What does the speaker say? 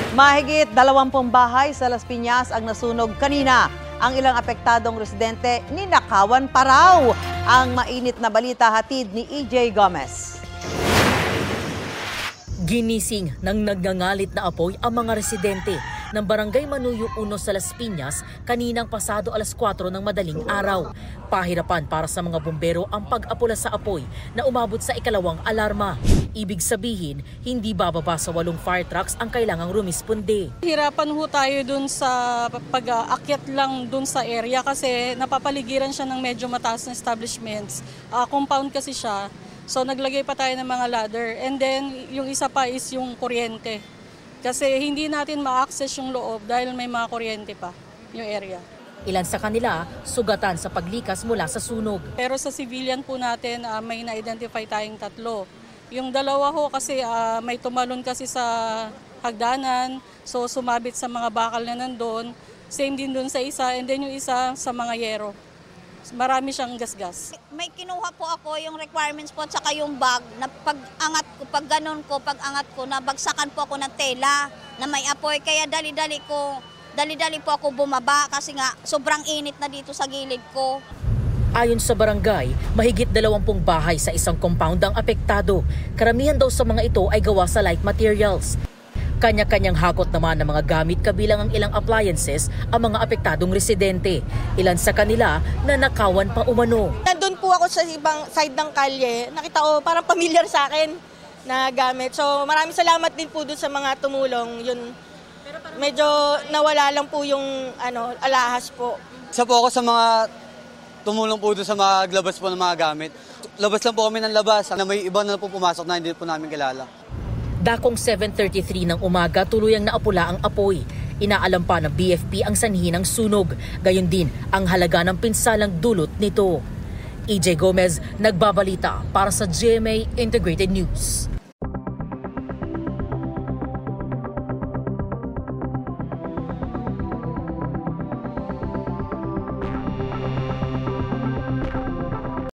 Mahigit 20 bahay sa Las Piñas ang nasunog kanina. Ang ilang apektadong residente ninakawan pa raw. Ang mainit na balita hatid ni EJ Gomez. Ginising ng nagngangalit na apoy ang mga residente ng Barangay Manuyo 1 sa Las Piñas kaninang pasado alas 4 ng madaling araw. Pahirapan para sa mga bumbero ang pag-apula sa apoy na umabot sa ikalawang alarma. Ibig sabihin, hindi bababa sa 8 fire trucks ang kailangang rumisponde. Hirapan ho tayo dun sa pag-aakyat lang dun sa area kasi napapaligiran siya ng medyo mataas na establishments. Compound kasi siya. So naglagay pa tayo ng mga ladder. And then yung isa pa is yung kuryente. Kasi hindi natin ma-access yung loob dahil may mga kuryente pa yung area. Ilan sa kanila sugatan sa paglikas mula sa sunog. Pero sa civilian po natin may na-identify tayong 3. Yung 2 ho kasi may tumalon kasi sa hagdanan. So sumabit sa mga bakal na nandun. Same din dun sa isa and then yung isa sa mga yero. Marami siyang gasgas. May kinuha po ako yung requirements po at saka yung bag na pag-angat ko, nabagsakan po ako ng tela na may apoy. Kaya dali-dali po ako bumaba kasi nga sobrang init na dito sa gilid ko. Ayon sa barangay, mahigit 20 bahay sa isang compound ang apektado. Karamihan daw sa mga ito ay gawa sa light materials. Kanya-kanyang hakot naman ng mga gamit kabilang ang ilang appliances ang mga apektadong residente. Ilan sa kanila na nakawan pa umano. Nandun po ako sa ibang side ng kalye. Nakita ko parang familiar sa akin na gamit. So maraming salamat din po doon sa mga tumulong. Yun, medyo nawala lang po yung alahas po. Isa po ako sa mga tumulong po doon sa maglabas po ng mga gamit. Labas lang po kami ng labas na may iba na po pumasok na hindi po namin kilala. Dakong 7:33 ng umaga tuluyang naapula ang apoy. Inaalam pa ng BFP ang sanhi ng sunog. Gayon din ang halaga ng pinsalang dulot nito. EJ Gomez, nagbabalita para sa GMA Integrated News.